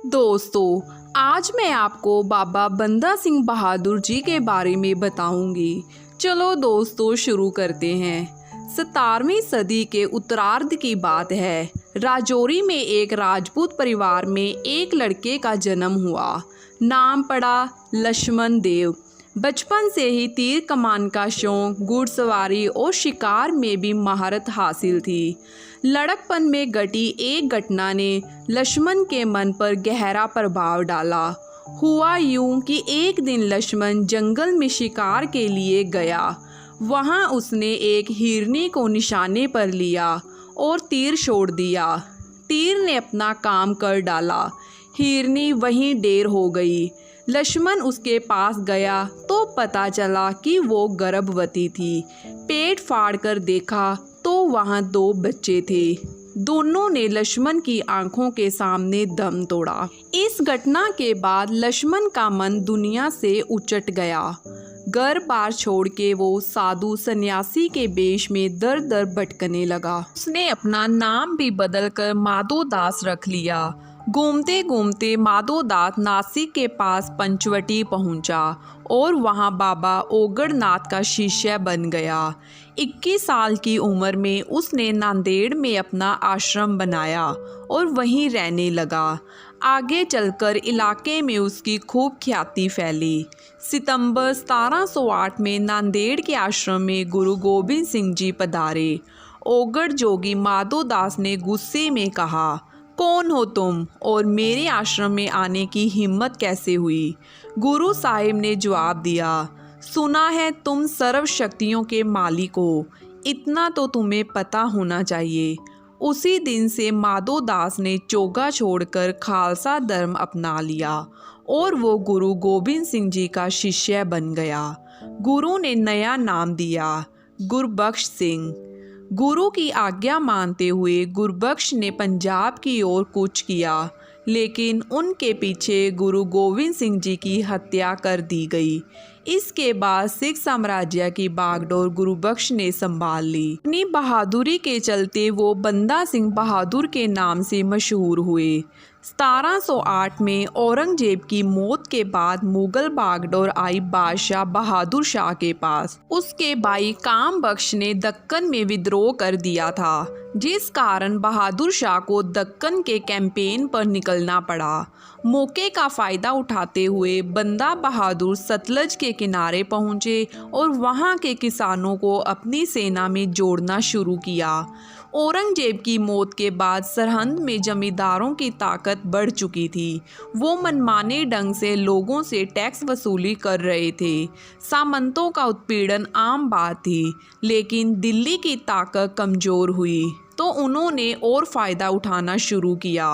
दोस्तों, आज मैं आपको बाबा बंदा सिंह बहादुर जी के बारे में बताऊंगी। चलो दोस्तों शुरू करते हैं। 17वीं सदी के उत्तरार्ध की बात है। राजौरी में एक राजपूत परिवार में एक लड़के का जन्म हुआ। नाम पड़ा लक्ष्मण देव। बचपन से ही तीर कमान का शौक, घुड़सवारी और शिकार में भी महारत हासिल थी। लड़कपन में घटी एक घटना ने लक्ष्मण के मन पर गहरा प्रभाव डाला। हुआ यूं कि एक दिन लक्ष्मण जंगल में शिकार के लिए गया। वहां उसने एक हिरनी को निशाने पर लिया और तीर छोड़ दिया। तीर ने अपना काम कर डाला। हिरनी वहीं ढेर हो गई। लक्ष्मण उसके पास गया तो पता चला कि वो गर्भवती थी। पेट फाड़ कर देखा तो वहाँ 2 बच्चे थे। दोनों ने लक्ष्मण की आंखों के सामने दम तोड़ा। इस घटना के बाद लक्ष्मण का मन दुनिया से उचट गया। घर बार छोड़ के वो साधु सन्यासी के वेश में दर दर भटकने लगा। उसने अपना नाम भी बदलकर माधो दास रख लिया। घूमते घूमते माधो दास नासिक के पास पंचवटी पहुंचा और वहां बाबा ओगड़नाथ का शिष्य बन गया। 21 साल की उम्र में उसने नांदेड़ में अपना आश्रम बनाया और वहीं रहने लगा। आगे चलकर इलाके में उसकी खूब ख्याति फैली। सितंबर 1708 में नांदेड़ के आश्रम में गुरु गोबिंद सिंह जी पधारे। ओगड़ जोगी माधो दास ने गुस्से में कहा, कौन हो तुम और मेरे आश्रम में आने की हिम्मत कैसे हुई? गुरु साहिब ने जवाब दिया, सुना है तुम सर्व शक्तियों के मालिक हो, इतना तो तुम्हें पता होना चाहिए। उसी दिन से माधो दास ने चोगा छोड़कर खालसा धर्म अपना लिया और वो गुरु गोबिंद सिंह जी का शिष्य बन गया। गुरु ने नया नाम दिया, गुरबख्श सिंह। गुरु की आज्ञा मानते हुए गुरबख्श ने पंजाब की ओर कूच किया, लेकिन उनके पीछे गुरु गोविंद सिंह जी की हत्या कर दी गई। इसके बाद सिख साम्राज्य की बागडोर गुरबख्श ने संभाल ली। अपनी बहादुरी के चलते वो बंदा सिंह बहादुर के नाम से मशहूर हुए। 1708 में औरंगजेब की मौत के बाद मुगल बागडोर आई बादशाह बहादुर शाह के पास। उसके भाई काम बख्श ने दक्कन में विद्रोह कर दिया था, जिस कारण बहादुर शाह को दक्कन के कैंपेन पर निकलना पड़ा। मौके का फ़ायदा उठाते हुए बंदा बहादुर सतलज के किनारे पहुँचे और वहाँ के किसानों को अपनी सेना में जोड़ना शुरू किया। औरंगजेब की मौत के बाद सरहंद में जमींदारों की ताकत बढ़ चुकी थी। वो मनमाने ढंग से लोगों से टैक्स वसूली कर रहे थे। सामंतों का उत्पीड़न आम बात थी, लेकिन दिल्ली की ताकत कमज़ोर हुई तो उन्होंने और फ़ायदा उठाना शुरू किया।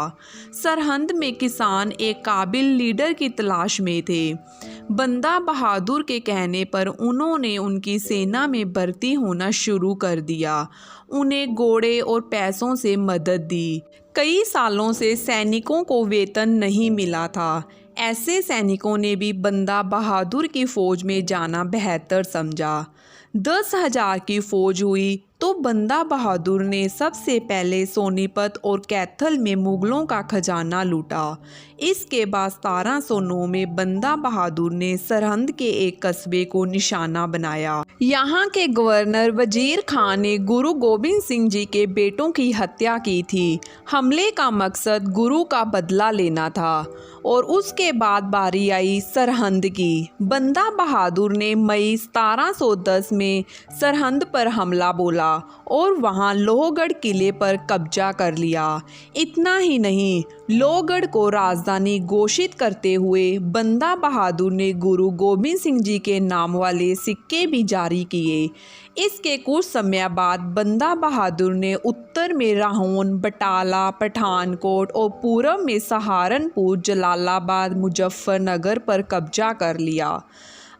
सरहंद में किसान एक काबिल लीडर की तलाश में थे। बंदा बहादुर के कहने पर उन्होंने उनकी सेना में भर्ती होना शुरू कर दिया। उन्हें घोड़े और पैसों से मदद दी। कई सालों से सैनिकों को वेतन नहीं मिला था। ऐसे सैनिकों ने भी बंदा बहादुर की फ़ौज में जाना बेहतर समझा। 10,000 की फ़ौज हुई तो बंदा बहादुर ने सबसे पहले सोनीपत और कैथल में मुगलों का खजाना लूटा। इसके बाद 1709 में बंदा बहादुर ने सरहंद के एक कस्बे को निशाना बनाया। यहाँ के गवर्नर वजीर खान ने गुरु गोबिंद सिंह जी के बेटों की हत्या की थी। हमले का मकसद गुरु का बदला लेना था और उसके बाद बारी आई सरहंद की। बंदा बहादुर ने मई 1710 में सरहंद पर हमला बोला और वहां लोहगढ़ किले पर कब्जा कर लिया। इतना ही नहीं, लोहगढ़ को राजधानी घोषित करते हुए बंदा बहादुर ने गुरु गोबिंद सिंह जी के नाम वाले सिक्के भी जारी किए। इसके कुछ समय बाद बंदा बहादुर ने उत्तर में राहोन, बटाला, पठानकोट और पूर्व में सहारनपुर, जलालाबाद, मुजफ्फरनगर पर कब्जा कर लिया।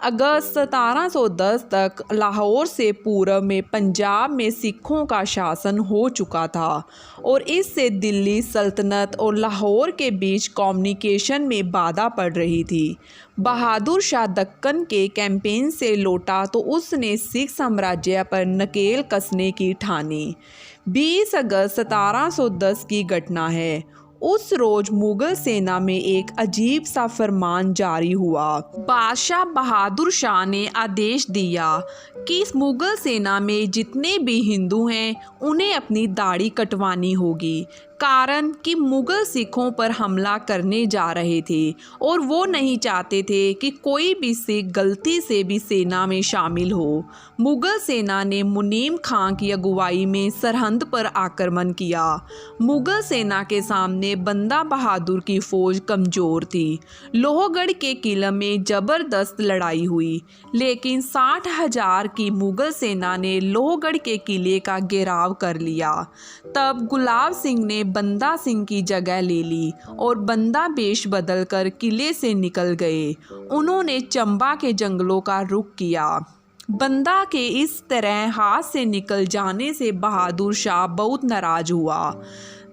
अगस्त 1710 तक लाहौर से पूर्व में पंजाब में सिखों का शासन हो चुका था और इससे दिल्ली सल्तनत और लाहौर के बीच कम्युनिकेशन में बाधा पड़ रही थी। बहादुर शाह दक्कन के कैंपेन से लौटा तो उसने सिख साम्राज्य पर नकेल कसने की ठानी। 20 अगस्त 1710 की घटना है। उस रोज मुगल सेना में एक अजीब सा फरमान जारी हुआ। बादशाह बहादुर शाह ने आदेश दिया कि इस मुगल सेना में जितने भी हिंदू हैं उन्हें अपनी दाढ़ी कटवानी होगी, कारण कि मुगल सिखों पर हमला करने जा रहे थे और वो नहीं चाहते थे कि कोई भी सिख गलती से भी सेना में शामिल हो। मुगल सेना ने मुनीम खां की अगुवाई में सरहद पर आक्रमण किया। मुगल सेना के सामने बंदा बहादुर की फौज कमज़ोर थी। लोहगढ़ के किले में ज़बरदस्त लड़ाई हुई, लेकिन 60,000 की मुगल सेना ने लोहगढ़ के किले का घेराव कर लिया। तब गुलाब सिंह ने बंदा सिंह की जगह ले ली और बंदा वेश बदलकर किले से निकल गए। उन्होंने चंबा के जंगलों का रुख किया। बंदा के इस तरह हाथ से निकल जाने से बहादुर शाह बहुत नाराज हुआ।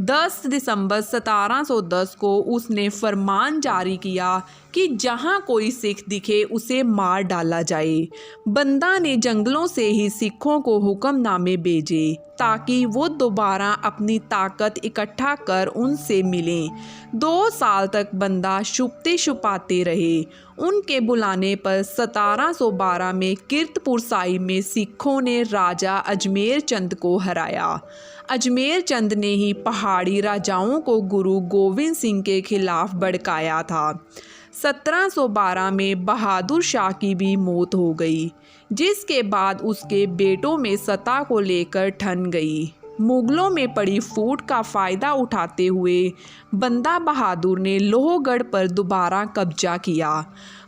10 दिसंबर 1710 को उसने फरमान जारी किया कि जहां कोई सिख दिखे उसे मार डाला जाए। बंदा ने जंगलों से ही सिखों को हुक्मनामे भेजे ताकि वो दोबारा अपनी ताकत इकट्ठा कर उनसे मिलें। 2 साल तक बंदा छुपते छुपाते रहे। उनके बुलाने पर 1712 में कीरतपुर साहिब में सिखों ने राजा अजमेर चंद को हराया। अजमेर चंद ने ही पहाड़ी राजाओं को गुरु गोविंद सिंह के खिलाफ भड़काया था। 1712 में बहादुर शाह की भी मौत हो गई, जिसके बाद उसके बेटों में सत्ता को लेकर ठन गई। मुगलों में पड़ी फूट का फ़ायदा उठाते हुए बंदा बहादुर ने लोहगढ़ पर दोबारा कब्जा किया।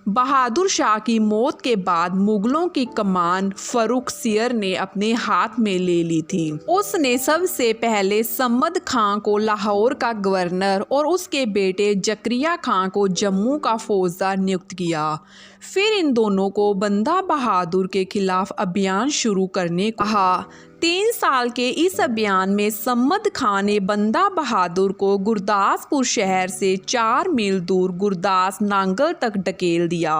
बहादुर शाह की मौत के बाद मुगलों की कमान फर्रुखसियर ने अपने हाथ में ले ली थी। उसने सबसे पहले सम्मद खां को लाहौर का गवर्नर और उसके बेटे जकरिया खां को जम्मू का फौजदार नियुक्त किया। फिर इन दोनों को बंदा बहादुर के खिलाफ अभियान शुरू करने को कहा। 3 साल के इस अभियान में सम्मद खां ने बंदा बहादुर को गुरदासपुर शहर से 4 मील दूर गुरदास नांगल तक ढकेल दिया।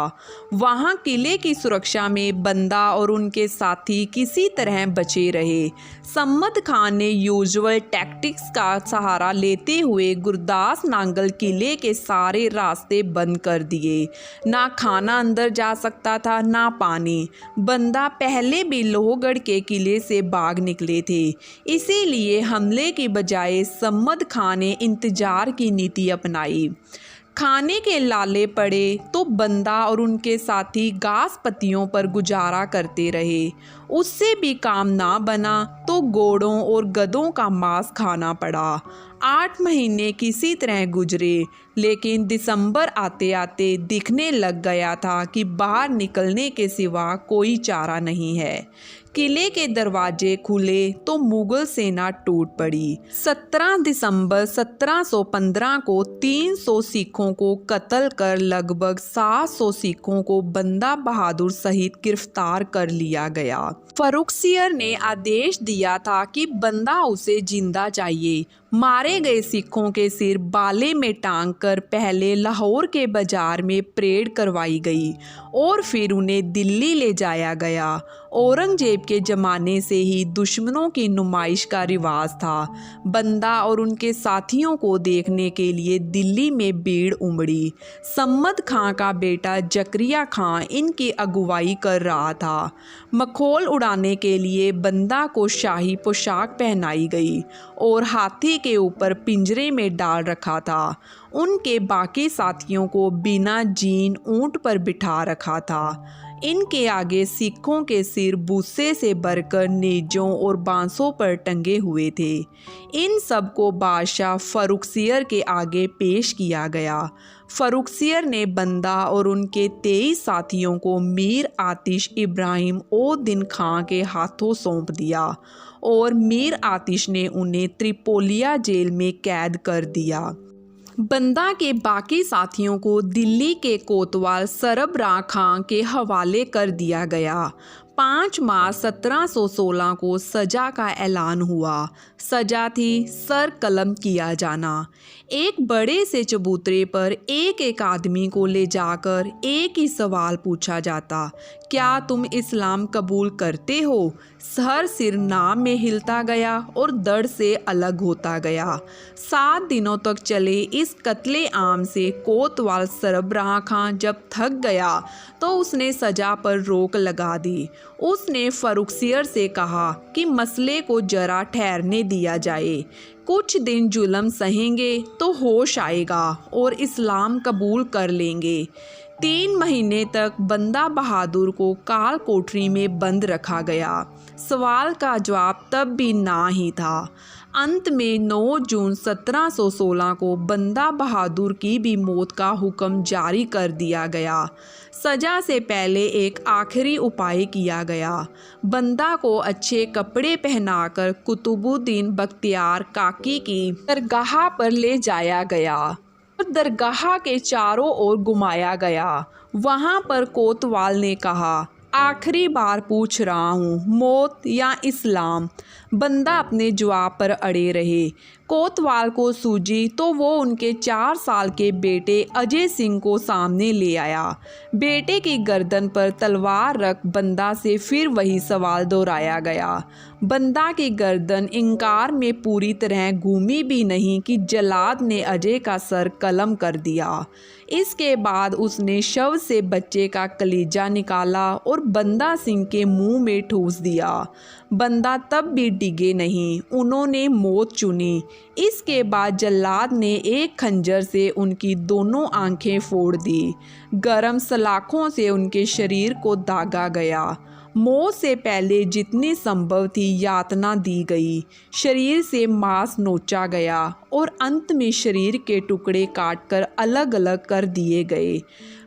वहां किले की सुरक्षा में बंदा और उनके साथी किसी तरह बचे रहे। सम्मद खां ने यूजुअल टैक्टिक्स का सहारा लेते हुए गुरदास नांगल किले के सारे रास्ते बंद कर दिए। ना खाना अंदर जा सकता था, ना पानी। बंदा पहले भी लोहगढ़ के किले से भाग निकले थे, इसीलिए हमले की बजाय सम्मद खां ने इंतजार की नीति अपनाई। खाने के लाले पड़े तो बंदा और उनके साथी घास पत्तियों पर गुजारा करते रहे। उससे भी काम ना बना तो घोड़ों और गधों का मांस खाना पड़ा। 8 महीने किसी तरह गुजरे, लेकिन दिसंबर आते आते दिखने लग गया था कि बाहर निकलने के सिवा कोई चारा नहीं है। किले के दरवाजे खुले तो मुगल सेना टूट पड़ी। 17 दिसंबर 1715 को 300 सिखों को कत्ल कर लगभग 700 सिखों को बंदा बहादुर सहित गिरफ्तार कर लिया गया। फर्रुखसियर ने आदेश दिया था कि बंदा उसे जिंदा चाहिए। मारे गए सिखों के सिर बाले में टांग कर पहले लाहौर के बाजार में परेड करवाई गई और फिर उन्हें दिल्ली ले जाया गया। औरंगजेब के ज़माने से ही दुश्मनों की नुमाइश का रिवाज था। बंदा और उनके साथियों को देखने के लिए दिल्ली में भीड़ उमड़ी। सम्मद खां का बेटा जकरिया खां इनकी अगुवाई कर रहा था। मखौल उड़ाने के लिए बंदा को शाही पोशाक पहनाई गई और हाथी के ऊपर पिंजरे में डाल रखा था। उनके बाकी साथियों को बिना जीन ऊंट पर बिठा रखा था। इनके आगे सिखों के सिर भूसे से भरकर नेजों और बांसों पर टंगे हुए थे। इन सब को बादशाह फर्रुखसियर के आगे पेश किया गया। फर्रुखसियर ने बंदा और उनके 23 साथियों को मीर आतिश इब्राहिम ओ-दिन खां के हाथों सौंप दिया और मीर आतिश ने उन्हें त्रिपोलिया जेल में कैद कर दिया। बंदा के बाकी साथियों को दिल्ली के कोतवाल सरबराह खां के हवाले कर दिया गया। 5 मार्च 1716 को सजा का ऐलान हुआ। सजा थी सर कलम किया जाना। एक बड़े से चबूतरे पर एक एक आदमी को ले जाकर एक ही सवाल पूछा जाता, क्या तुम इस्लाम कबूल करते हो? हर सिर नाम में हिलता गया और दर्द से अलग होता गया। 7 दिनों तक चले इस कत्ले आम से कोतवाल सरबराह खां जब थक गया तो उसने सजा पर रोक लगा दी। उसने फरुखसियर से कहा कि मसले को जरा ठहरने दिया जाए, कुछ दिन जुल्म सहेंगे तो होश आएगा और इस्लाम कबूल कर लेंगे। 3 महीने तक बंदा बहादुर को काल कोठरी में बंद रखा गया। सवाल का जवाब तब भी ना ही था। अंत में 9 जून 1716 को बंदा बहादुर की भी मौत का हुक्म जारी कर दिया गया। सजा से पहले एक आखिरी उपाय किया गया। बंदा को अच्छे कपड़े पहनाकर कुतुबुद्दीन बख्तियार काकी की दरगाह पर ले जाया गया और दरगाह के चारों ओर घुमाया गया। वहाँ पर कोतवाल ने कहा, आखिरी बार पूछ रहा हूँ, मौत या इस्लाम? बंदा अपने जवाब पर अड़े रहे। कोतवाल को सूझी तो वो उनके 4 साल के बेटे अजय सिंह को सामने ले आया। बेटे की गर्दन पर तलवार रख बंदा से फिर वही सवाल दोहराया गया। बंदा की गर्दन इंकार में पूरी तरह घूमी भी नहीं कि जल्लाद ने अजय का सर कलम कर दिया। इसके बाद उसने शव से बच्चे का कलीजा निकाला और बंदा सिंह के मुंह में ठूस दिया। बंदा तब भी डिगे नहीं, उन्होंने मौत चुनी। इसके बाद जल्लाद ने एक खंजर से उनकी दोनों आंखें फोड़ दी। गरम सलाखों से उनके शरीर को दागा गया। मौत से पहले जितनी संभव थी यातना दी गई। शरीर से मांस नोचा गया और अंत में शरीर के टुकड़े काटकर अलग अलग कर दिए गए।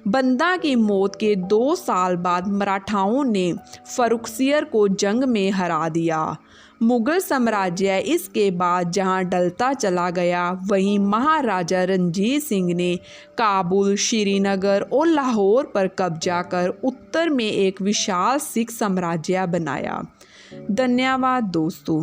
बंदा की मौत के 2 साल बाद मराठाओं ने फरुखसियर को जंग में हरा दिया। मुग़ल साम्राज्य इसके बाद जहां ढलता चला गया, वहीं महाराजा रणजीत सिंह ने काबुल, श्रीनगर और लाहौर पर कब्जा कर उत्तर में एक विशाल सिख साम्राज्य बनाया। धन्यवाद दोस्तों।